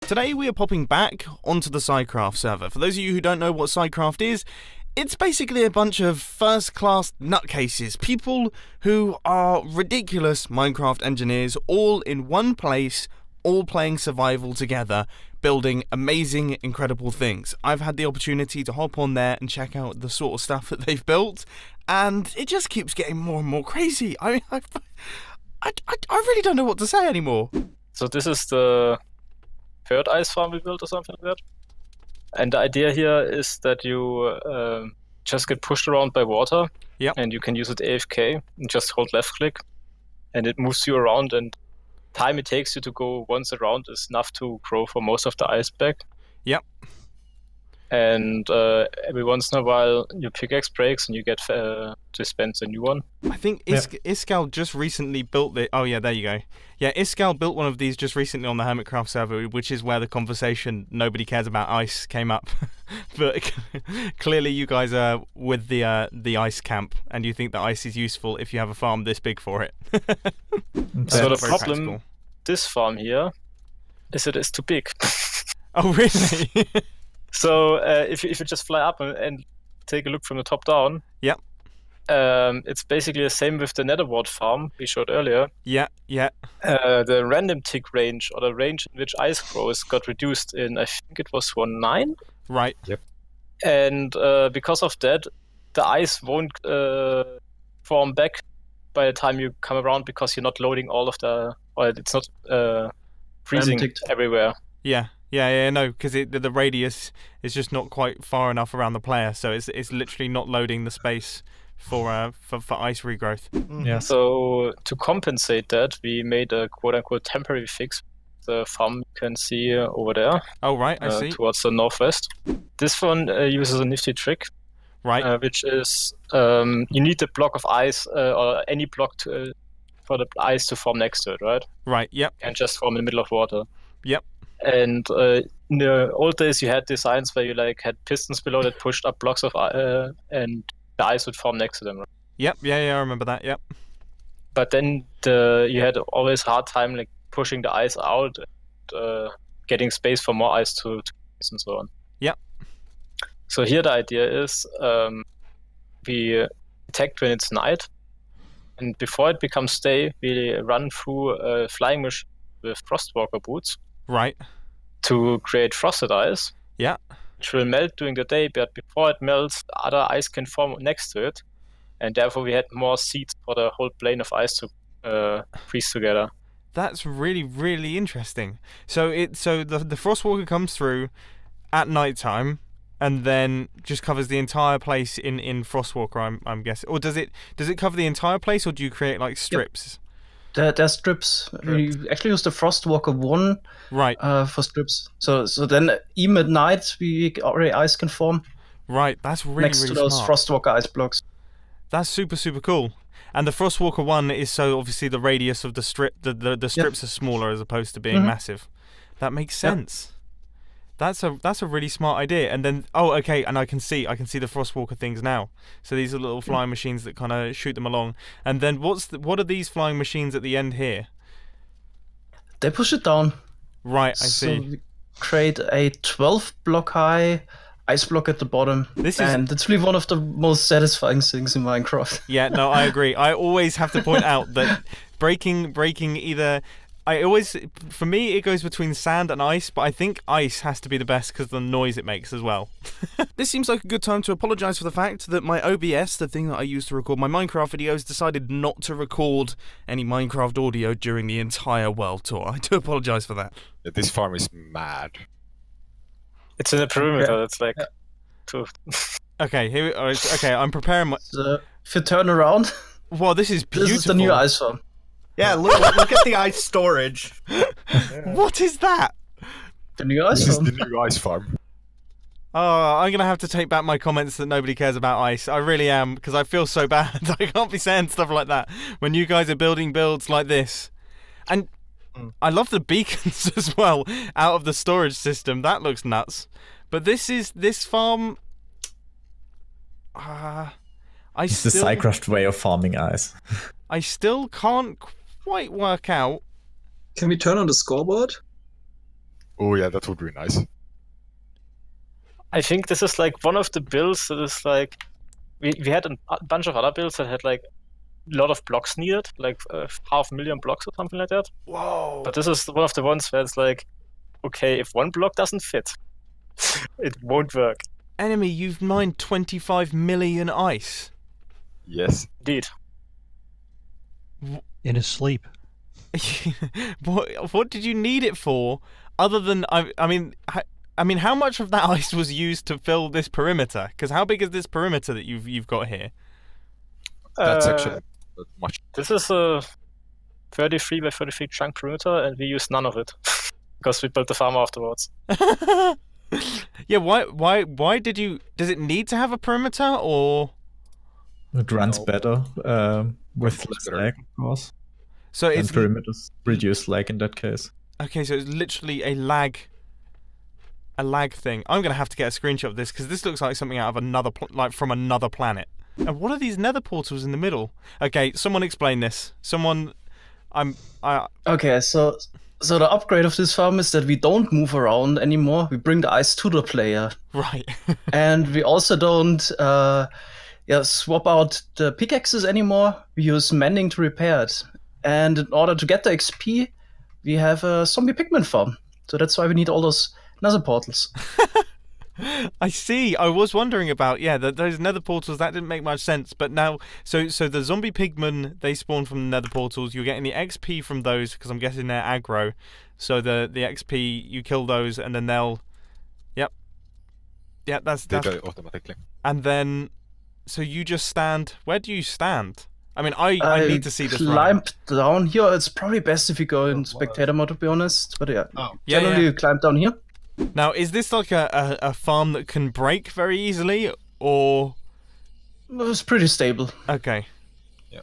Today we are popping back onto the SciCraft server. For those of you who don't know what SciCraft is, it's basically a bunch of first-class nutcases, people who are ridiculous Minecraft engineers, all in one place, all playing survival together, building amazing, incredible things. I've had the opportunity to hop on there and check out the sort of stuff that they've built, and it just keeps getting more and more crazy. I really don't know what to say anymore. So this is the third ice farm we built or something like that. And the idea here is that you just get pushed around by water. Yep. And you can use it AFK and just hold left click and it moves you around, and time it takes you to go once around is enough to grow for most of the ice back. Yep. And every once in a while your pickaxe breaks and you get to dispense a new one. I think Iskal just recently built it. Oh yeah, there you go. Yeah, Iskal built one of these just recently on the Hermitcraft server, which is where the conversation "nobody cares about ice" came up. But clearly you guys are with the ice camp, and you think that ice is useful if you have a farm this big for it. So the problem this farm here is it is too big. Oh really? So if you just fly up and take a look from the top down, yep. It's basically the same with the Netherwart farm we showed earlier. Yeah, yeah. The random tick range, or the range in which ice grows, got reduced in, I think it was 1.9. Right. Yep. And because of that, the ice won't form back by the time you come around, because you're not loading all of the, or it's not freezing everywhere. Yeah. Yeah, no, because the radius is just not quite far enough around the player, so it's literally not loading the space for ice regrowth. Yeah. So to compensate that, we made a quote-unquote temporary fix. The farm you can see over there. Oh right, I see. Towards the northwest. This one uses a nifty trick, right? Which is you need a block of ice or any block for the ice to form next to it, right? Right. Yep. And just form in the middle of water. Yep. And in the old days, you had designs where you had pistons below that pushed up blocks of and the ice would form next to them. Right? Yep. Yeah, I remember that. Yep. But then you had always hard time pushing the ice out and getting space for more ice to and so on. Yep. So here the idea is we detect when it's night, and before it becomes day, we run through a flying machine with frostwalker boots. Right. To create frosted ice. Yeah. Which will melt during the day, but before it melts, other ice can form next to it, and therefore we had more seeds for the whole plane of ice to freeze together. That's really, really interesting. So the frostwalker comes through at night time, and then just covers the entire place in frostwalker. I'm guessing, or does it cover the entire place, or do you create strips? Yep. There's strips. We actually use the Frostwalker 1 right. For strips. So then even at night we already ice can form. Right, that's really next to those smart. Frostwalker ice blocks. That's super cool. And the Frostwalker 1 is so obviously the radius of the strip, the strips are smaller as opposed to being massive. That makes sense. Yep. That's a really smart idea. And then okay, and I can see the Frostwalker things now. So these are little flying machines that kind of shoot them along. And then what are these flying machines at the end here? They push it down. Right, I see. We create a 12 block high ice block at the bottom. And it's really one of the most satisfying things in Minecraft. Yeah, no, I agree. I always have to point out that breaking either. For me, it goes between sand and ice, but I think ice has to be the best because of the noise it makes as well. This seems like a good time to apologise for the fact that my OBS, the thing that I use to record my Minecraft videos, decided not to record any Minecraft audio during the entire world tour. I do apologise for that. Yeah, this farm is mad. It's in a perimeter. It's Okay, okay, I'm preparing my... So, if you turn around... Wow, this is beautiful. This is the new ice farm. Yeah, look at the ice storage. What is that? The new ice farm. This is the new ice farm. Oh, I'm going to have to take back my comments that nobody cares about ice. I really am, because I feel so bad. I can't be saying stuff like that when you guys are building builds like this. And I love the beacons as well out of the storage system. That looks nuts. But this farm... It's the SciCraft way of farming ice. I still can't quite work out. Can we turn on the scoreboard? Oh yeah, that would be nice. I think this is like one of the builds that is like we had a bunch of other builds that had like a lot of blocks needed, like 500,000 blocks or something like that. Whoa. But this is one of the ones where it's like, okay, if one block doesn't fit, it won't work. Enemy, you've mined 25 million ice. Yes. Indeed. In his sleep. What did you need it for? Other than I mean, how much of that ice was used to fill this perimeter? Because how big is this perimeter that you've got here? That's actually not much. This is a 33 by 33 chunk perimeter, and we use none of it because we built the farm afterwards. Yeah, why did you? Does it need to have a perimeter, or It runs better with less lag, of course. so And it's perimeters reduce lag in that case. okay? So it's literally a lag thing. I'm gonna have to get a screenshot of this because this looks like something out of another from another planet. And what are these nether portals in the middle? Okay, someone explain this. Okay, so the upgrade of this farm is that we don't move around anymore. We bring the ice to the player, Right. and we also don't swap out the pickaxes anymore. We use mending to repair it. And in order to get the XP, we have a zombie pigment farm. So that's why we need all those nether portals. I see. I was wondering about those nether portals. That didn't make much sense. But now, so the zombie pigmen, they spawn from the nether portals. You're getting the XP from those because I'm guessing they're aggro. So the XP, you kill those, and then they'll. Yeah, that's. They die automatically. And then, so you just stand. Where do you stand? I mean, I need to see this. Climb down here. It's probably best if you go in spectator mode, to be honest. But generally you climb down here. Now, is this like a farm that can break very easily, or? It's pretty stable. Okay. Yeah.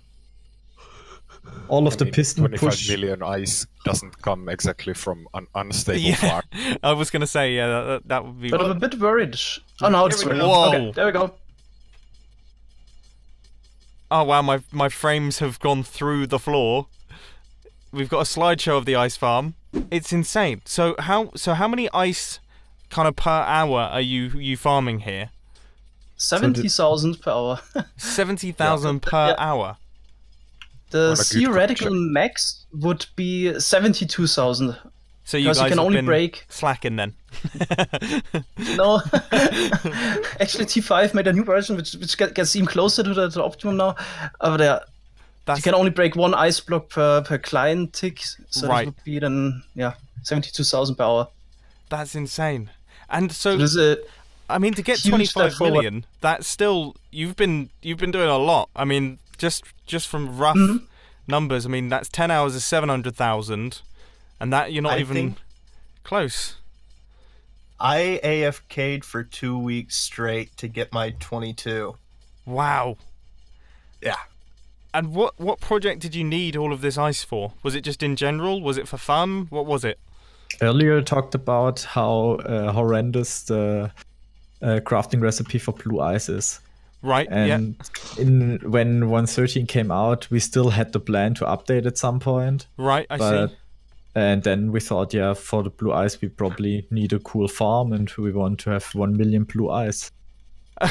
All of the piston 25 push. million ice doesn't come exactly from an unstable farm. I was gonna say that would be. But I'm a bit worried. Oh, now it's working. Whoa. Okay, there we go. Oh wow, my frames have gone through the floor. We've got a slideshow of the ice farm. It's insane. So how many ice kind of per hour are you farming here? 70,000 per hour. 70,000 per hour. The What a good theoretical concept. max would be 72,000. So you Because guys you can have only been break. slacking then. No, actually T5 made a new version which gets even closer to the optimum now. But you can only break one ice block per client tick, so Right. that would be then 72,000 per hour. That's insane. And so This is I mean, to get huge 25 step forward. million, that's still you've been doing a lot. I mean, just from rough Mm-hmm. numbers, I mean that's 10 hours is 700,000, and that you're not I even think- close. I AFK'd for 2 weeks straight to get my 22. Wow. Yeah. And what project did you need all of this ice for? Was it just in general? Was it for fun? What was it? Earlier talked about how horrendous the crafting recipe for blue ice is. Right. And when 1.13 came out, we still had the plan to update at some point. Right. I see. And then we thought, for the blue ice, we probably need a cool farm, and we want to have 1 million blue ice.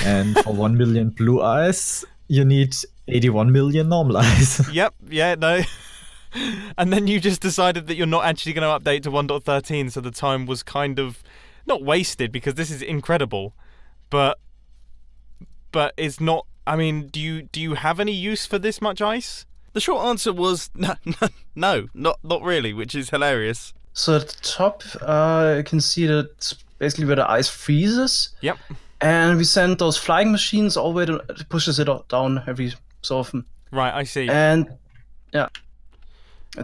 And for 1 million blue ice, you need 81 million normal ice. Yep. Yeah. No. And then you just decided that you're not actually going to update to 1.13, so the time was kind of not wasted because this is incredible, but it's not. I mean, do you have any use for this much ice? The short answer was no, not really, which is hilarious. So at the top, you can see that it's basically where the ice freezes. Yep. And we send those flying machines all the way to it pushes it down every so often. Right, I see. And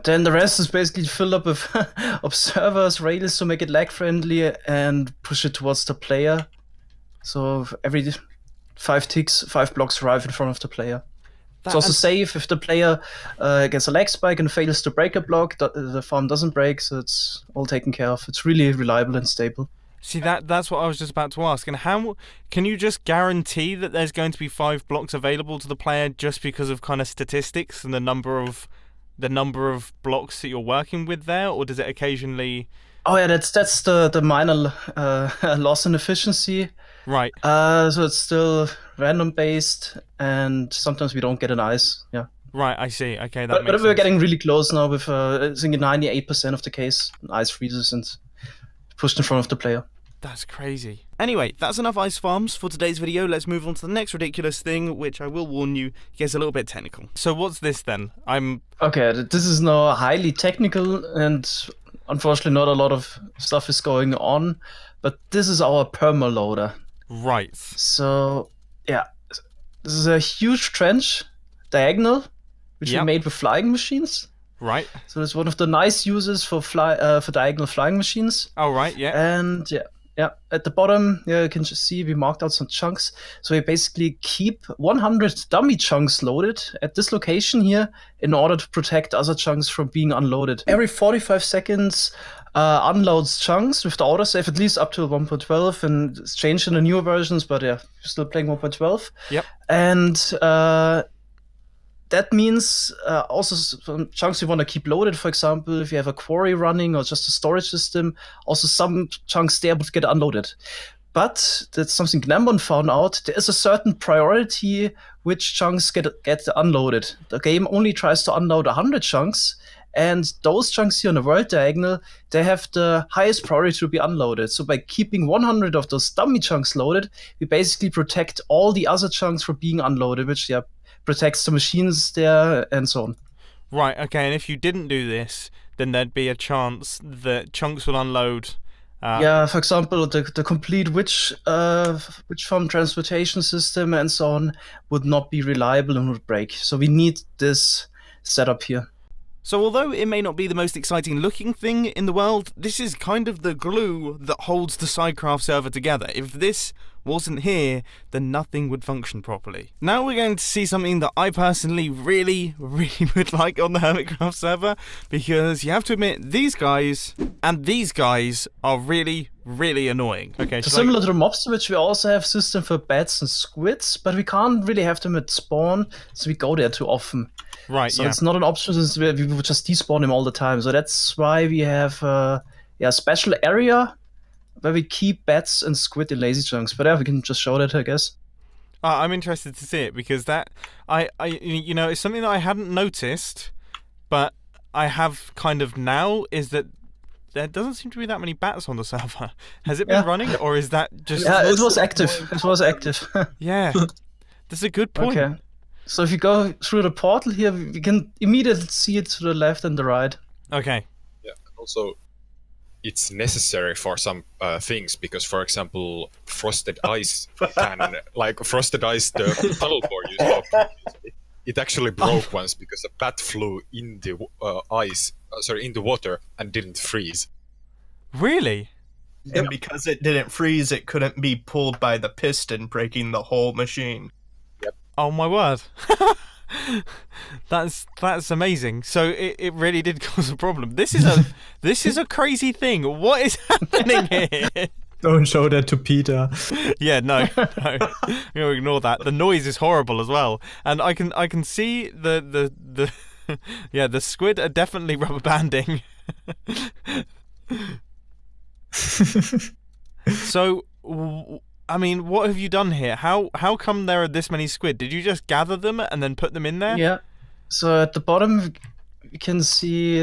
then the rest is basically filled up with observers, rails to make it lag friendly and push it towards the player. So every 5 ticks, 5 blocks arrive in front of the player. It's also safe if the player gets a lag spike and fails to break a block, the farm doesn't break, so it's all taken care of. It's really reliable and stable. See, that's what I was just about to ask. And how can you just guarantee that there's going to be 5 blocks available to the player just because of kind of statistics and the number of blocks that you're working with there, or does it occasionally? Oh yeah, that's the minor loss in efficiency. Right. So it's still random based, and sometimes we don't get an ice. Yeah. Right, I see. Okay, that But makes we're sense. getting really close now with I think 98% of the case ice freezes and pushed in front of the player. That's crazy. Anyway, that's enough ice farms for today's video. Let's move on to the next ridiculous thing, which I will warn you, gets a little bit technical. So what's this then? Okay, this is now highly technical, and unfortunately not a lot of stuff is going on, but this is our permaloader. Right. So, yeah, this is a huge trench, diagonal, which we made with flying machines. Right. So it's one of the nice uses for diagonal flying machines. Oh, right, yeah. And yeah, at the bottom, you can just see we marked out some chunks. So we basically keep 100 dummy chunks loaded at this location here in order to protect other chunks from being unloaded. Every 45 seconds, unloads chunks with the autosave, at least up to 1.12, and it's changed in the newer versions, but yeah, still playing 1.12. Yep. And that means also some chunks you want to keep loaded. For example, if you have a quarry running or just a storage system, also some chunks there would get unloaded. But that's something Gnambon found out. There is a certain priority which chunks get unloaded. The game only tries to unload 100 chunks, and those chunks here on the world diagonal, they have the highest priority to be unloaded. So by keeping 100 of those dummy chunks loaded, we basically protect all the other chunks from being unloaded, which protects the machines there and so on. Right, okay, and if you didn't do this, then there'd be a chance that chunks will unload. Yeah, for example, the complete witch farm transportation system and so on would not be reliable and would break. So we need this setup here. So although it may not be the most exciting looking thing in the world, this is kind of the glue that holds the SciCraft server together. If this wasn't here, then nothing would function properly. Now we're going to see something that I personally really would like on the Hermitcraft server, because you have to admit, these guys and these guys are really annoying. Okay, so similar to the mobs, which we also have system for bats and squids, but we can't really have them at spawn, so we go there too often. Right, so it's not an option, since we would just despawn them all the time. So that's why we have a special area where we keep bats and squid in lazy chunks. But yeah, we can just show that, I guess. I'm interested to see it, because that you know, it's something that I hadn't noticed, but I have kind of now, is that there doesn't seem to be that many bats on the server. Has it been running, or is that just... Yeah, it was active. It was active. Yeah, that's a good point. Okay. So if you go through the portal here, we can immediately see it to the left and the right. Okay. Yeah, also it's necessary for some things, because, for example, frosted ice can, like frosted ice, the tunnel board you saw previously, it actually broke once because a bat flew in the in the water and didn't freeze. Really? And because it didn't freeze, it couldn't be pulled by the piston, breaking the whole machine. Oh my word. That's amazing. So it really did cause a problem. This is a crazy thing. What is happening here? Don't show that to Peter. Yeah, no. We'll ignore that. The noise is horrible as well. And I can see the yeah, the squid are definitely rubber banding. So I mean, what have you done here? How come there are this many squid? Did you just gather them and then put them in there? Yeah. So at the bottom, you can see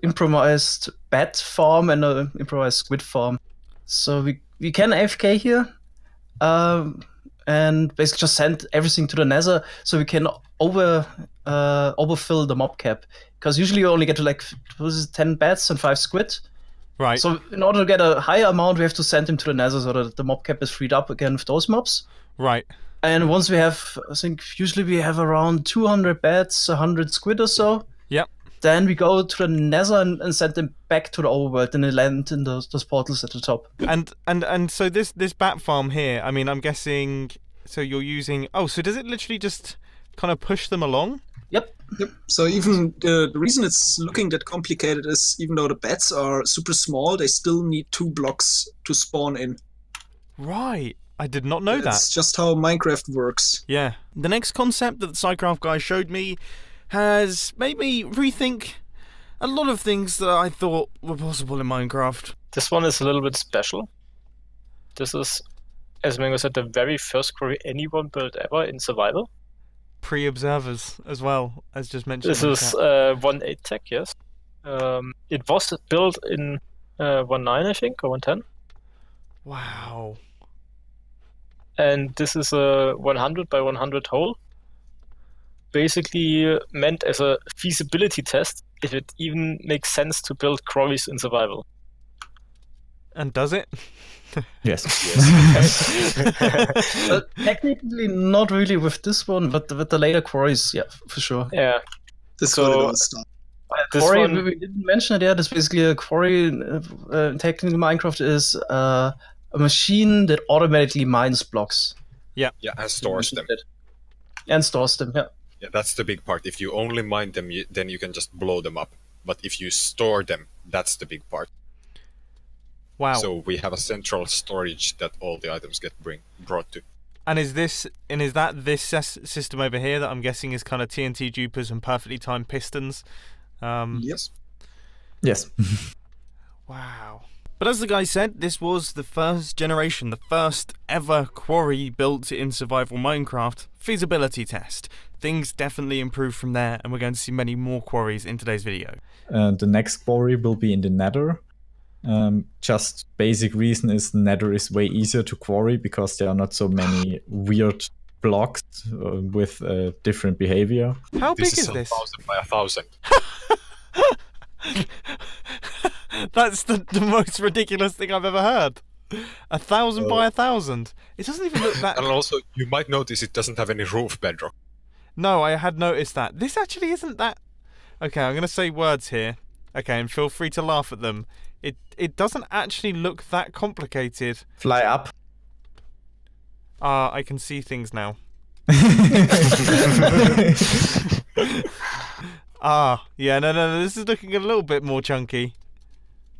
improvised bat farm and an improvised squid farm. So we can AFK here, and basically just send everything to the nether, so we can overfill the mob cap. Because usually you only get to 10 bats and 5 squid. Right. So in order to get a higher amount, we have to send him to the nether so that the mob cap is freed up again with those mobs. Right. And once we have, I think usually we have around 200 bats, 100 squid or so. Yep. Then we go to the nether and send them back to the overworld, and they land in those portals at the top. And so this bat farm here, I mean, I'm guessing, so you're using, so does it literally just kind of push them along? Yep. So even the reason it's looking that complicated is, even though the bats are super small, they still need 2 blocks to spawn in. Right. I did not know that. That's just how Minecraft works. Yeah. The next concept that the SciCraft guy showed me has made me rethink a lot of things that I thought were possible in Minecraft. This one is a little bit special. This is, as Mango said, the very first quarry anyone built ever in survival. Pre-observers as well, as just mentioned. This is 1.8 tech, yes. It was built in 1.9, I think, or 1.10. Wow. And this is a 100 by 100 hole. Basically meant as a feasibility test if it even makes sense to build quarries in survival. And does it? Yes. Technically, not really with this one, but with the later quarries, yeah, for sure. Yeah. This So- one it all started. This Quarry, one, we didn't mention it yet. It's basically a quarry. Technically, Minecraft is a machine that automatically mines blocks Yeah, and stores them. and stores them. Yeah. Yeah, that's the big part. If you only mine them, then you can just blow them up. But if you store them, that's the big part. Wow. So we have a central storage that all the items get brought to. And is that this system over here that I'm guessing is kind of TNT dupers and perfectly timed pistons? Yes. Yes. Wow. But as the guy said, this was the first generation, the first ever quarry built in survival Minecraft feasibility test. Things definitely improved from there, and we're going to see many more quarries in today's video. The next quarry will be in the Nether. Just basic reason is Nether is way easier to quarry because there are not so many weird blocks with different behavior. How big This is is this? 1,000 by 1,000. That's the most ridiculous thing I've ever heard. 1,000 by 1,000. It doesn't even look that... And also, you might notice it doesn't have any roof bedrock. No, I had noticed that. This actually isn't that... Okay, I'm going to say words here. Okay, and feel free to laugh at them. It doesn't actually look that complicated. Fly up. I can see things now. Yeah, no, this is looking a little bit more chunky.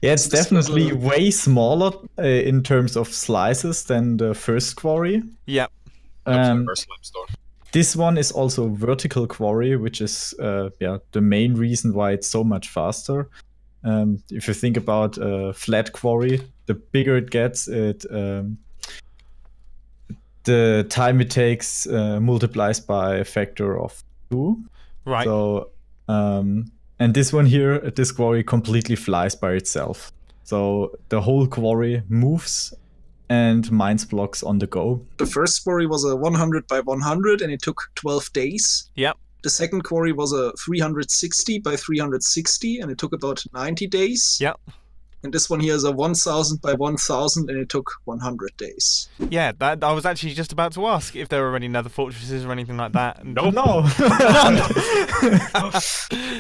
Yeah, it's definitely way smaller in terms of slices than the first quarry. Yep. First limestone. This one is also vertical quarry, which is the main reason why it's so much faster. If you think about flat quarry, the bigger it gets, the time it takes multiplies by a factor of 2. Right. So, and this one here, this quarry completely flies by itself. So the whole quarry moves and mines blocks on the go. The first quarry was a 100 by 100 and it took 12 days. Yep. The second quarry was a 360 by 360 and it took about 90 days. Yep. And this one here is a 1000 by 1000 and it took 100 days. Yeah, that I was actually just about to ask if there were any nether fortresses or anything like that. Nope. No.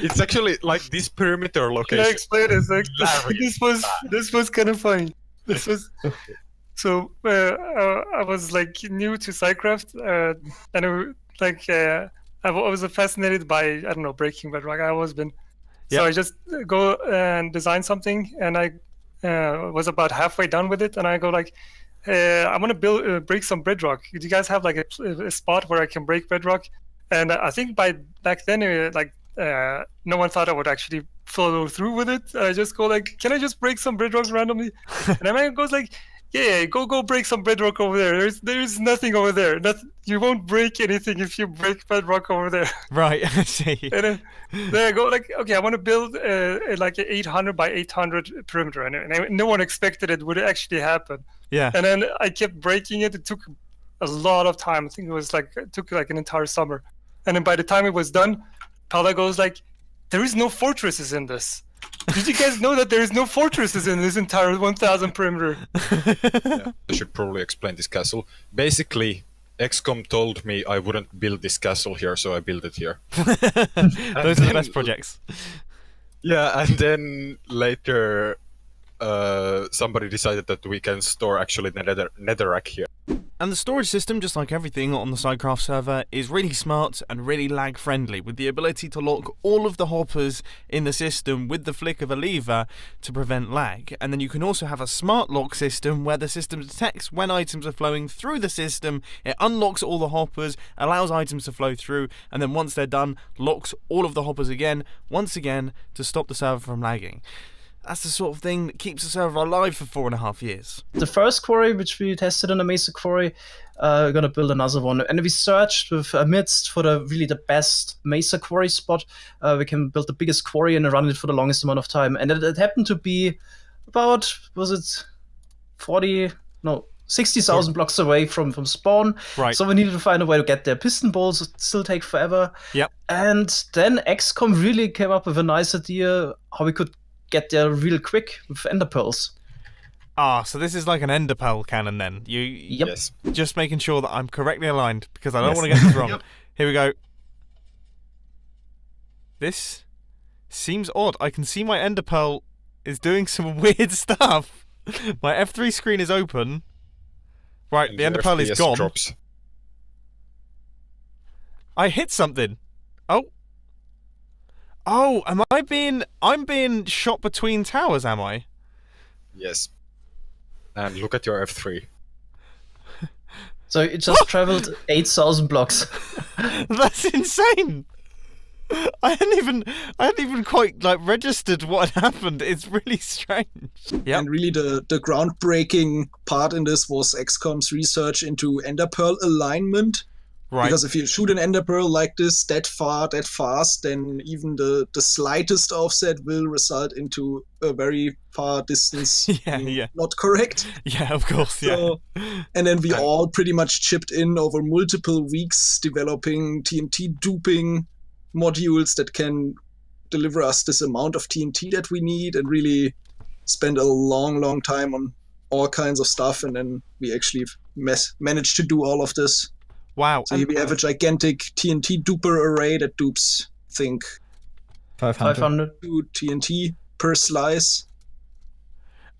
It's actually like this perimeter location. Can I explain this? This was kind of funny. This was so I was like new to SciCraft and I was fascinated by breaking bedrock. I always been. So I just go and design something, and I was about halfway done with it, and I go like, I want to break some bedrock. Do you guys have like a spot where I can break bedrock? And I think back then, no one thought I would actually follow through with it. I just go like, can I just break some bedrock randomly? And the man goes like, yeah, go break some bedrock over there. There's nothing over there. You won't break anything if you break bedrock over there. Right, I see. And then I go like, okay, I want to build like an 800 by 800 perimeter, and no one expected it would actually happen. Yeah. And then I kept breaking it. It took a lot of time. I think it took like an entire summer. And then by the time it was done, Paula goes like, there is no fortresses in this. Did you guys know that there is no fortresses in this entire 1000 perimeter? Yeah, I should probably explain this castle. Basically, XCOM told me I wouldn't build this castle here, so I built it here. Those are the best projects. Yeah, and then later somebody decided that we can store actually netherrack here. And the storage system, just like everything on the SciCraft server, is really smart and really lag friendly, with the ability to lock all of the hoppers in the system with the flick of a lever to prevent lag. And then you can also have a smart lock system where the system detects when items are flowing through the system, it unlocks all the hoppers, allows items to flow through, and then once they're done, locks all of the hoppers again, once again, to stop the server from lagging. That's the sort of thing that keeps the server alive for 4.5 years. The first quarry, which we tested in the Mesa quarry, we're gonna build another one. And we searched with Amidst for the best Mesa quarry spot. We can build the biggest quarry and run it for the longest amount of time. And it happened to be about, was it 60,000 blocks away from spawn. Right. So we needed to find a way to get there. Piston bolts still take forever. Yep. And then XCOM really came up with a nice idea how we could get there real quick with ender pearls. So this is like an ender pearl cannon then. Yep. Yes. Just making sure that I'm correctly aligned, because I don't want to get this wrong. Yep. Here we go. This seems odd. I can see my ender pearl is doing some weird stuff. My F3 screen is open. Right, And the ender your pearl is FPS gone. drops. I hit something. Oh, I'm being shot between towers, am I? Yes. And look at your F3. So it just traveled 8,000 blocks. That's insane. I hadn't even quite registered what had happened. It's really strange. Yep. And really the groundbreaking part in this was XCOM's research into ender pearl alignment. Right. Because if you shoot an ender pearl like this that far, that fast, then even the slightest offset will result into a very far distance Yeah. not correct. Yeah, of course, yeah. So, and then we all pretty much chipped in over multiple weeks developing TNT duping modules that can deliver us this amount of TNT that we need, and really spend a long time on all kinds of stuff, and then we actually managed to do all of this. Wow. So we have a gigantic TNT duper array that dupes, I think, 500. 2 TNT per slice,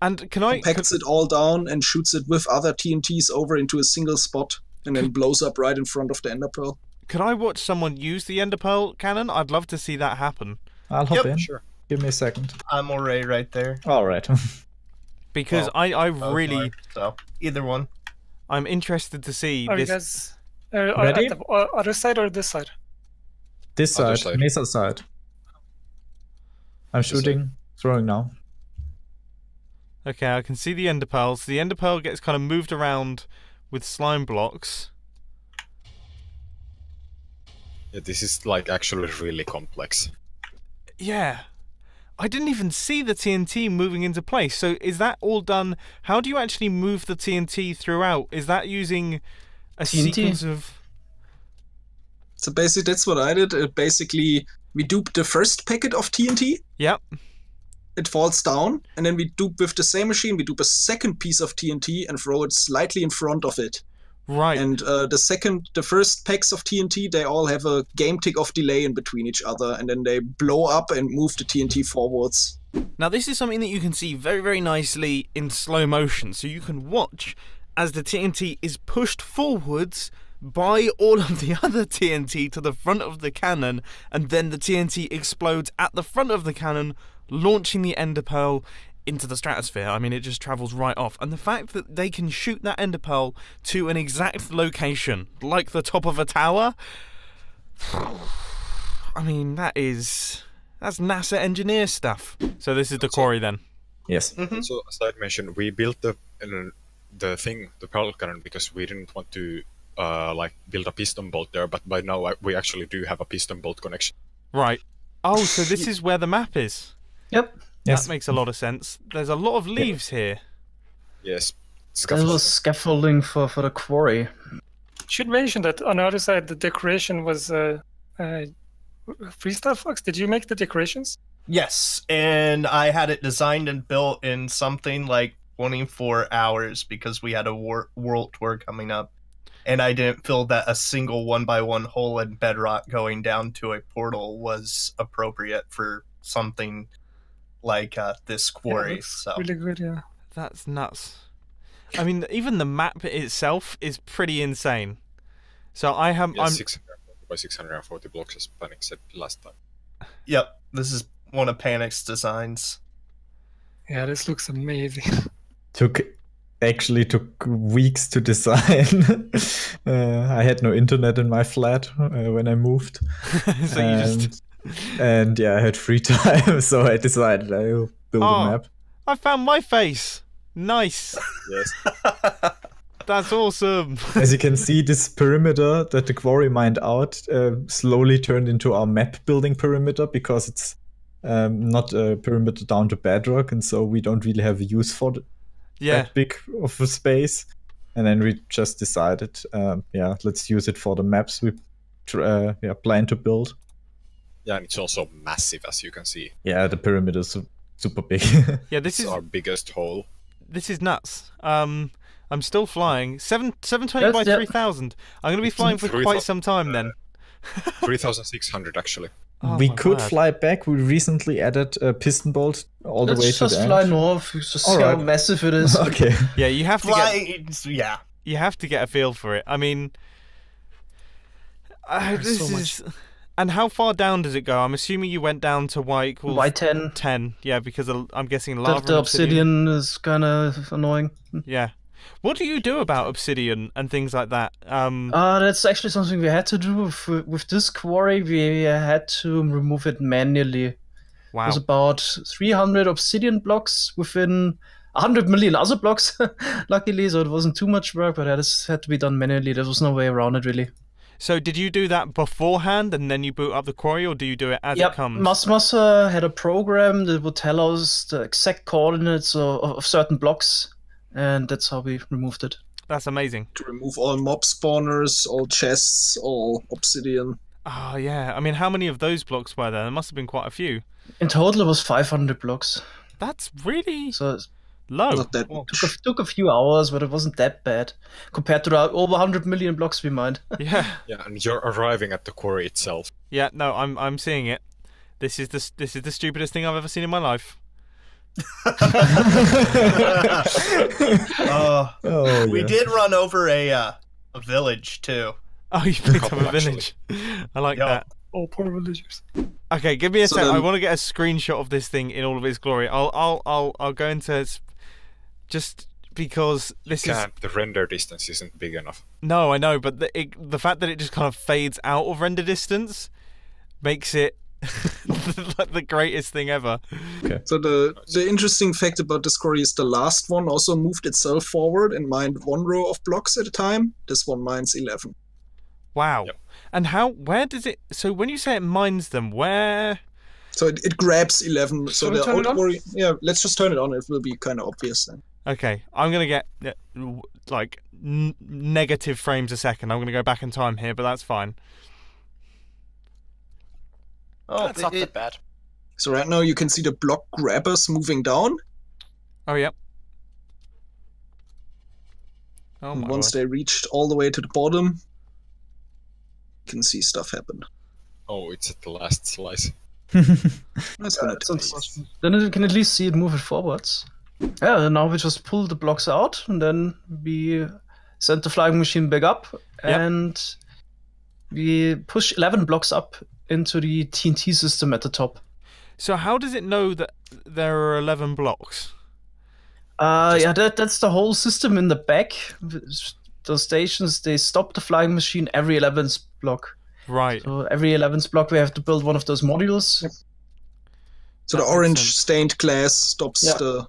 And compacts it all down and shoots it with other TNTs over into a single spot, and then blows up right in front of the ender pearl. Could I watch someone use the ender pearl cannon? I'd love to see that happen. I'll hop in. Sure. Give me a second. I'm already right there. All right. Because I really, So either one. I'm interested to see Are you this. guys Ready? at the other side or this side? This Other side, side. Mesa side. I'm shooting, throwing now. Okay, I can see the ender pearls. The ender pearl gets kind of moved around with slime blocks. Yeah, this is actually really complex. Yeah. I didn't even see the TNT moving into place. So is that all done? How do you actually move the TNT throughout? Is that using a TNT? sequence of... So basically, that's what I did. Basically, we duped the first packet of TNT. Yep. It falls down, and then we dupe with the same machine. We dupe a second piece of TNT and throw it slightly in front of it. Right. And the first packs of TNT, they all have a game tick of delay in between each other, and then they blow up and move the TNT forwards. Now, this is something that you can see very, very nicely in slow motion. So you can watch as the TNT is pushed forwards by all of the other TNT to the front of the cannon, and then the TNT explodes at the front of the cannon, launching the ender pearl into the stratosphere. I mean, it just travels right off. And the fact that they can shoot that ender pearl to an exact location, like the top of a tower, I mean, that's NASA engineer stuff. So this is the quarry then. Yes. So as I mentioned, we built the pearl cannon because we didn't want to build a piston bolt there, but by now we actually do have a piston bolt connection. Right. Oh, so this is where the map is. Yep. Yes. That makes a lot of sense. There's a lot of leaves here. Yes. That was scaffolding for the quarry. Should mention that on the other side, the decoration was Freestyle Fox. Did you make the decorations? Yes, and I had it designed and built in something like 24 hours because we had a world tour coming up. And I didn't feel that a single 1x1 hole in bedrock going down to a portal was appropriate for something like this quarry. Yeah, so really good, yeah. That's nuts. I mean, even the map itself is pretty insane. So I'm 640 by 640 blocks, as Panic said last time. Yep, this is one of Panic's designs. Yeah, this looks amazing. Actually took weeks to design. I had no internet in my flat when I moved. so you just And yeah, I had free time, so I decided I'll build a map. I found my face. Nice. Yes. That's awesome. As you can see, this perimeter that the quarry mined out slowly turned into our map building perimeter, because it's not a perimeter down to bedrock, and so we don't really have a use for that big of a space. And then we just decided, let's use it for the maps we plan to build. Yeah, and it's also massive, as you can see. Yeah, the pyramid is super big. Yeah, this It's is our biggest hole. This is nuts. I'm still flying. 720 by 3000. I'm going to be flying for quite some time then. 3,600 actually. Oh, we my could word. fly back. We recently added a piston bolt all the way to the Let's just end. fly north, just see how Alright. massive it is. Okay. Yeah, you have to Yeah. you have to get a feel for it. I mean, this so is. much. And how far down does it go? I'm assuming you went down to Y equals Y10. 10. Yeah, because I'm guessing lava. The and obsidian is kind of annoying. Yeah. What do you do about obsidian and things like that? That's actually something we had to do with this quarry. We had to remove it manually. It Wow. was about 300 obsidian blocks within 100 million other blocks, luckily, so it wasn't too much work, but it had to be done manually. There was no way around it, really. So did you do that beforehand and then you boot up the quarry, or do you do it as it comes? Masmas had a program that would tell us the exact coordinates of certain blocks, and that's how we removed it. That's amazing. To remove all mob spawners, all chests, all obsidian. Oh, yeah. I mean, how many of those blocks were there? There must have been quite a few. In total, it was 500 blocks. That's really So low. Not that took a few hours, but it wasn't that bad compared to the over 100 million blocks we mined. Yeah. Yeah, and you're arriving at the quarry itself. Yeah, no, I'm seeing it. This is the stupidest thing I've ever seen in my life. We did run over a village too. Oh, you picked up Couple, a village. I like that. Oh, poor villagers. Okay, give me a So sec. I then- want to get a screenshot of this thing in all of its glory. I'll go into just because this is The render distance isn't big enough. no, I know, but the fact that it just kind of fades out of render distance makes it like the greatest thing ever. So the interesting fact about this quarry is the last one also moved itself forward and mined one row of blocks at a time. This one mines 11. Wow. Yep. And where does it? So when you say it mines them, where? So it grabs 11. So Shall we the turn old it on? quarry. Yeah, let's just turn it on. It will be kind of obvious then. Okay, I'm gonna get like negative frames a second. I'm gonna go back in time here, but that's fine. Oh, That's not that bad. So right now you can see the block grabbers moving down. Oh yep. Oh And my once word. they reached all the way to the bottom, you can see stuff happen. Oh, it's at the last slice. That's gonna That's take unfortunate. Then you can at least see it move it forwards. Yeah, and now we just pull the blocks out, and then we send the flying machine back up, and we push 11 blocks up into the TNT system at the top. So how does it know that there are 11 blocks? That's the whole system in the back. Those stations, they stop the flying machine every 11th block. Right. So every 11th block, we have to build one of those modules. Yep. So That the makes orange sense. stained glass stops Yeah. the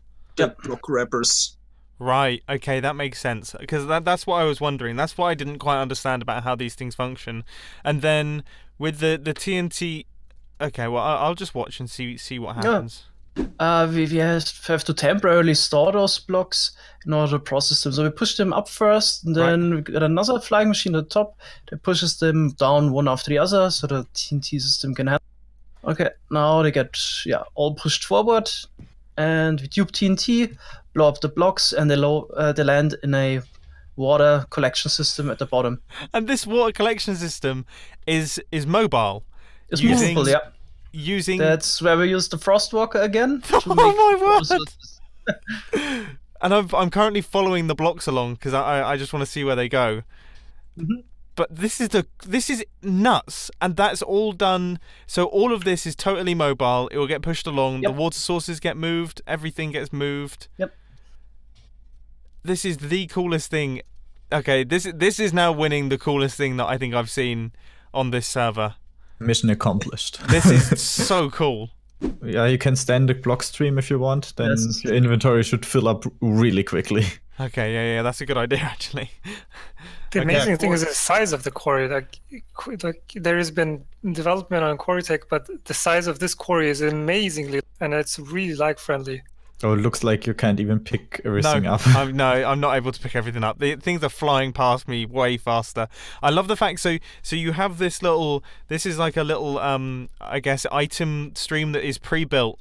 block grabbers. Right. Okay, that makes sense. Because that's what I was wondering. That's what I didn't quite understand about how these things function. And then with the TNT. Okay, well I'll just watch and see what happens. We have to temporarily store those blocks in order to process them. So we push them up first, and then we got another flying machine at the top that pushes them down one after the other, so the TNT system can handle. Okay, now they get all pushed forward, and we tube TNT, blow up the blocks, and they land in a water collection system at the bottom. And this water collection system is mobile. It's Using- movable, yeah. Using That's where we use the frost walker again. Oh my word! And I'm currently following the blocks along because I just want to see where they go. Mhm. But this is nuts, and that's all done. So all of this is totally mobile. It will get pushed along. Yep. The water sources get moved. Everything gets moved. Yep. This is the coolest thing. Okay, this is now winning the coolest thing that I think I've seen on this server. Mission accomplished. This is so cool. Yeah, you can stand the block stream if you want. Then Yes. your inventory should fill up really quickly. Okay, yeah, that's a good idea actually. The Okay. amazing thing is the size of the quarry. Like there has been development on quarry tech, but the size of this quarry is amazingly, and it's really like friendly. Oh, it looks like you can't even pick everything up. I'm not able to pick everything up. The things are flying past me way faster. I love the fact so you have this little. This is like a little I guess item stream that is pre-built.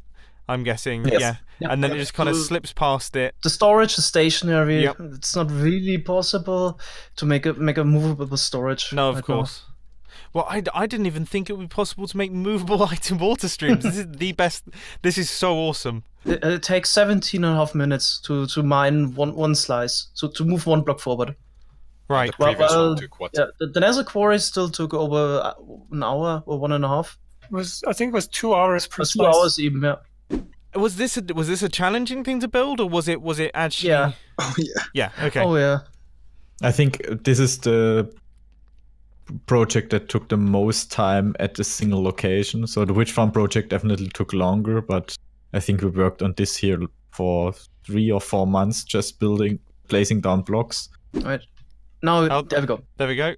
I'm guessing, Yes. yeah. Yep. And then it just kind of slips past it. The storage is stationary. Yep. It's not really possible to make a movable storage. No, of right now. course. Well, I didn't even think it would be possible to make movable item water streams. This is the best. This is so awesome. It takes 17.5 minutes to mine one slice, so to move one block forward. Right. The previous well, one took what? Yeah, the Nether quarry still took over an hour or 1.5. I think it was 2 hours per Or 2 slice. hours even. Yeah. Was this a challenging thing to build, or was it actually? Yeah. Oh yeah. Yeah. Okay. Oh yeah. I think this is the project that took the most time at a single location. So the witch farm project definitely took longer, but I think we worked on this here for 3 or 4 months, just placing down blocks. Right. Now Oh. there we go. There we go.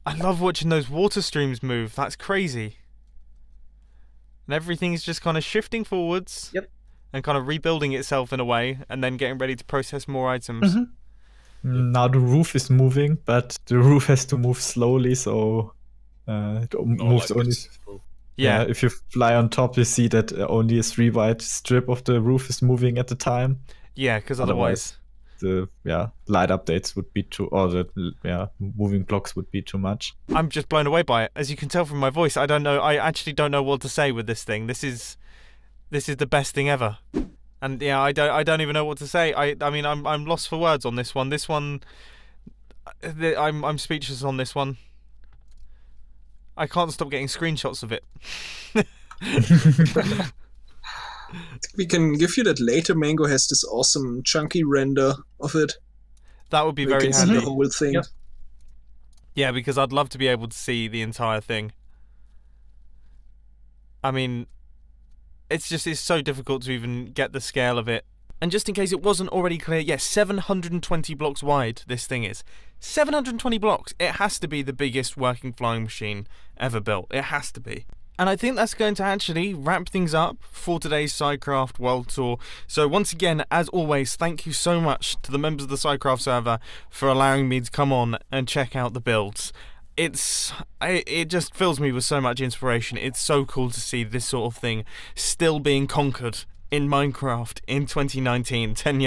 I love watching those water streams move. That's crazy. And everything's just kind of shifting forwards. Yep. And kind of rebuilding itself in a way, and then getting ready to process more items. Mhm. Now the roof is moving, but the roof has to move slowly, so it moves only. Yeah. If you fly on top, you see that only a 3 wide strip of the roof is moving at a time. Yeah, because otherwise. The light updates would be too, or the moving blocks would be too much. I'm just blown away by it. As you can tell from my voice, I actually don't know what to say with this thing. This is the best thing ever. And yeah, I don't even know what to say. I mean I'm lost for words on this one. This one I'm speechless on this one. I can't stop getting screenshots of it. We can give you that later. Mango has this awesome chunky render of it. That would be where you very can see handy. the whole thing. Yep. Yeah, because I'd love to be able to see the entire thing. I mean, it's so difficult to even get the scale of it. And just in case it wasn't already clear, yes, 720 blocks wide this thing is. 720 blocks. It has to be the biggest working flying machine ever built. It has to be. And I think that's going to actually wrap things up for today's SciCraft World Tour. So once again, as always, thank you so much to the members of the SciCraft server for allowing me to come on and check out the builds. It just fills me with so much inspiration. It's so cool to see this sort of thing still being conquered in Minecraft in 2019, 10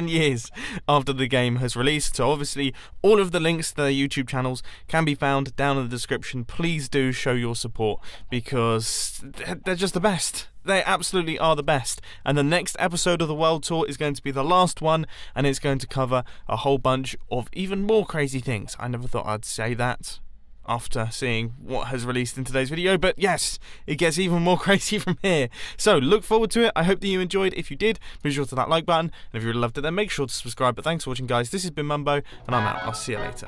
years after the game has released. So obviously all of the links to their YouTube channels can be found down in the description. Please do show your support because they're just the best. They absolutely are the best. And the next episode of the World Tour is going to be the last one, and it's going to cover a whole bunch of even more crazy things. I never thought I'd say that after seeing what has released in today's video, but yes, it gets even more crazy from here. So look forward to it. I hope that you enjoyed. If you did, be sure to that like button, and if you really loved it, then make sure to subscribe. But thanks for watching, guys. This has been Mumbo, and I'm out. I'll see you later.